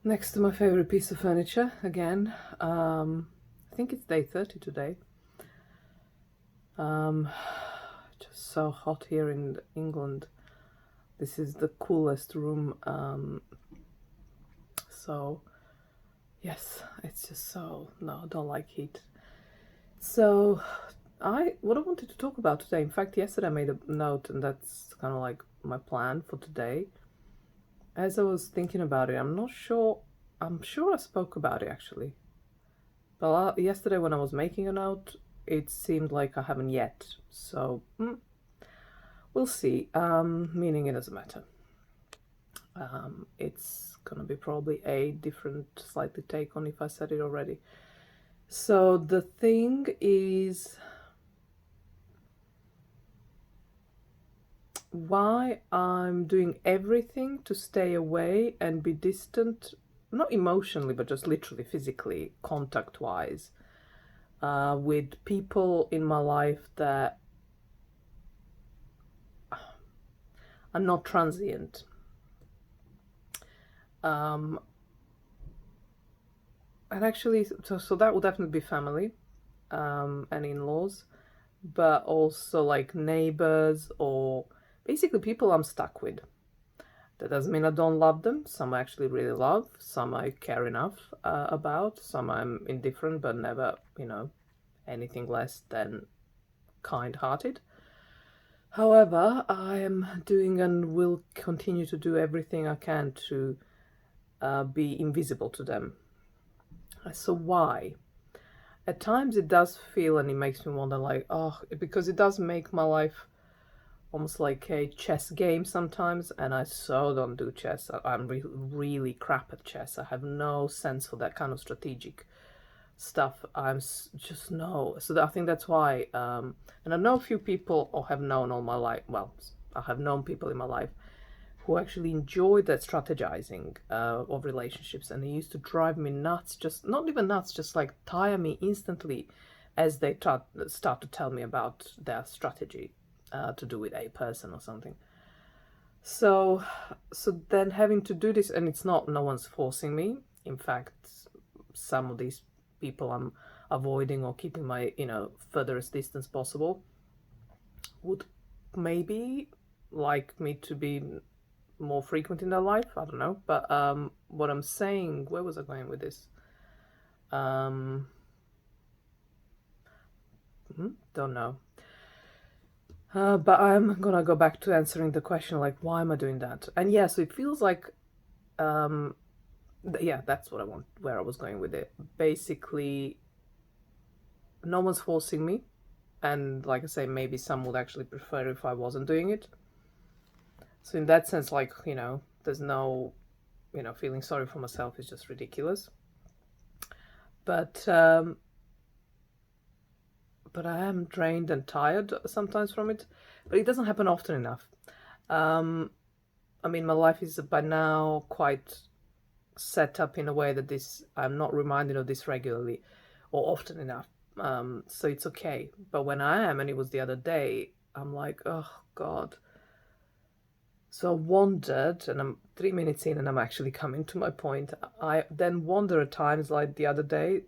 Next to my favorite piece of furniture again. I think it's day 30 today. Um, just so hot here in England. This is the coolest room. So yes, it's just so no, I don't like heat. So what I wanted to talk about today. In fact, yesterday I made a note, and that's kind of like my plan for today. As I was thinking about it, I'm not sure. I'm sure I spoke about it actually. But yesterday when I was making a note, it seemed like I haven't yet. So we'll see. Meaning it doesn't matter. It's gonna be probably a different, slightly take on if I said it already. So the thing is, why I'm doing everything to stay away and be distant, not emotionally, but just literally physically, contact wise, with people in my life that are not transient. Um, and actually, so that would definitely be family, and in-laws, but also like neighbors or basically people I'm stuck with. That doesn't mean I don't love them. Some I actually really love. Some I care enough about. Some I'm indifferent, but never, anything less than kind-hearted. However, I am doing and will continue to do everything I can to be invisible to them. So why? At times it does feel and it makes me wonder, like, oh, because it does make my life almost like a chess game sometimes, and I so don't do chess. I'm really crap at chess. I have no sense for that kind of strategic stuff. Just no. So I think that's why. And I know a few people, or have known all my life. Well, I have known people in my life who actually enjoyed that strategizing of relationships, and it used to drive me nuts. Just not even nuts, just like tire me instantly, as they start to tell me about their strategy to do with a person or something. So, so then having to do this, and it's not, no one's forcing me. In fact, some of these people I'm avoiding or keeping my, furthest distance possible, would maybe like me to be more frequent in their life. I don't know. But what I'm saying, where was I going with this? Um, don't know. But I'm gonna go back to answering the question, like, why am I doing that? And yeah, so it feels like, um, yeah, that's what I want, where I was going with it. Basically, no one's forcing me. And like I say, maybe some would actually prefer if I wasn't doing it. So in that sense, like, there's no, feeling sorry for myself is just ridiculous. But I am drained and tired sometimes from it. But it doesn't happen often enough. Um, I mean, my life is by now quite set up in a way that this I'm not reminded of this regularly or often enough. So it's okay. But when I am, and it was the other day, I'm like, oh God. So I wondered, and I'm 3 minutes in, and I'm actually coming to my point. I then wonder at times, like the other day,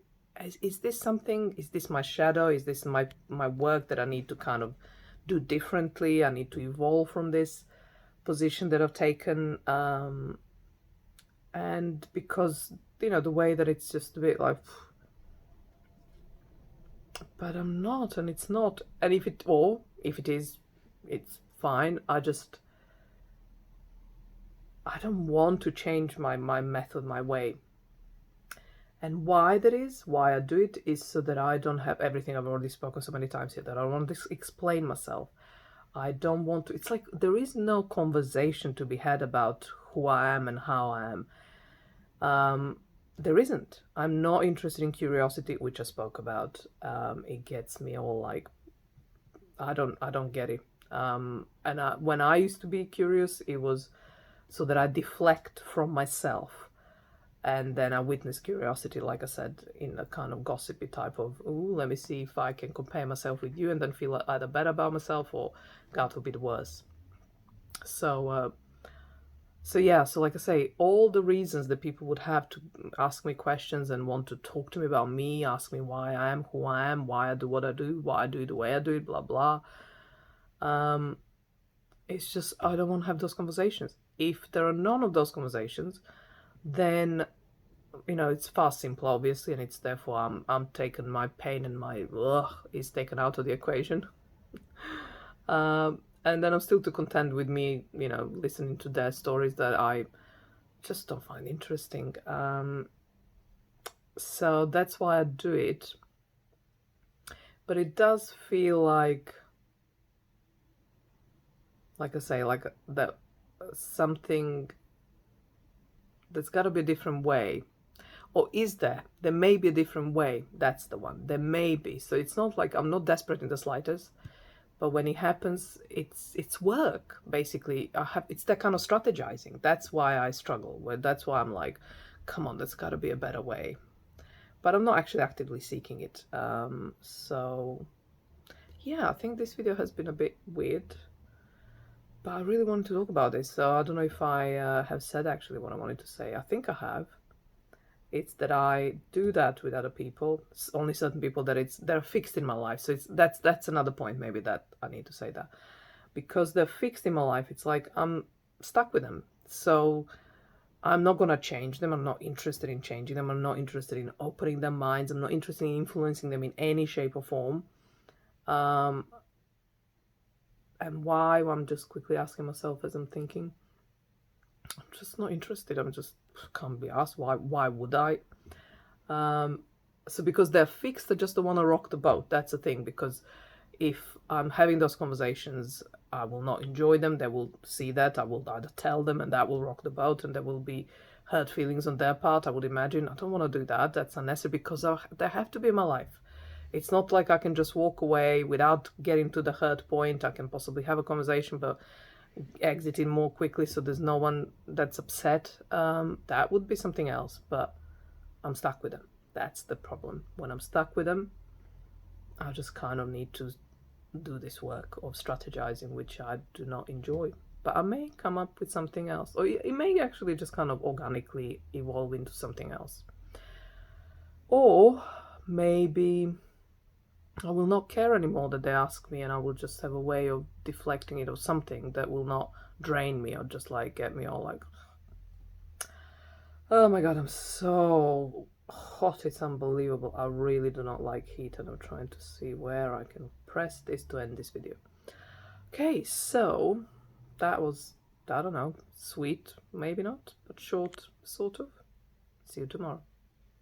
is this something? Is this my shadow? Is this my work that I need to kind of do differently? I need to evolve from this position that I've taken. And because the way that it's just a bit like, but I'm not, and it's not, and if it is, it's fine. I don't want to change my method, my way. And why I do it is so that I don't have everything I've already spoken so many times here, that I want to explain myself. I don't want to, it's like there is no conversation to be had about who I am and how I am. There isn't. I'm not interested in curiosity, which I spoke about. It gets me all like, I don't get it. When I used to be curious, it was so that I deflect from myself, and then I witness curiosity, like I said, in a kind of gossipy type of, ooh, let me see if I can compare myself with you, and then feel either better about myself or, God forbid, worse. So So yeah, so like I say, all the reasons that people would have to ask me questions and want to talk to me about me, ask me why I am who I am, why I do what I do, why I do it the way I do it, blah blah. Um, it's just I don't want to have those conversations. If there are none of those conversations, then it's far simpler, obviously, and it's therefore I'm taken my pain and my ugh is taken out of the equation. And then I'm still too content with me, listening to their stories that I just don't find interesting. So that's why I do it. But it does feel like I say, like that something there's got to be a different way. Or is there? There may be a different way. That's the one. There may be. So it's not like I'm not desperate in the slightest. But when it happens, it's work basically. It's that kind of strategizing. That's why I struggle. That's why I'm like, come on, there's got to be a better way. But I'm not actually actively seeking it. So yeah, I think this video has been a bit weird, but I really wanted to talk about this. So I don't know if I have said actually what I wanted to say. I think I have. It's that I do that with other people, only certain people that they're fixed in my life. So that's another point maybe that I need to say that. Because they're fixed in my life, it's like I'm stuck with them. So I'm not gonna change them. I'm not interested in changing them. I'm not interested in opening their minds. I'm not interested in influencing them in any shape or form. And why? I'm just quickly asking myself as I'm thinking. I'm just not interested. I'm just can't be asked why. Why would I? So because they're fixed, I just don't want to rock the boat. That's the thing. Because if I'm having those conversations, I will not enjoy them. They will see that. I will either tell them, and that will rock the boat, and there will be hurt feelings on their part. I would imagine. I don't want to do that. That's unnecessary because they have to be in my life. It's not like I can just walk away without getting to the hurt point. I can possibly have a conversation, but exiting more quickly so there's no one that's upset. That would be something else, but I'm stuck with them. That's the problem. When I'm stuck with them, I just kind of need to do this work of strategizing, which I do not enjoy. But I may come up with something else, or it may actually just kind of organically evolve into something else. Or maybe I will not care anymore that they ask me, and I will just have a way of deflecting it or something that will not drain me or just like get me all like, oh my god, I'm so hot, it's unbelievable. I really do not like heat, and I'm trying to see where I can press this to end this video. Okay, so that was, I don't know, sweet, maybe not, but short, sort of. See you tomorrow.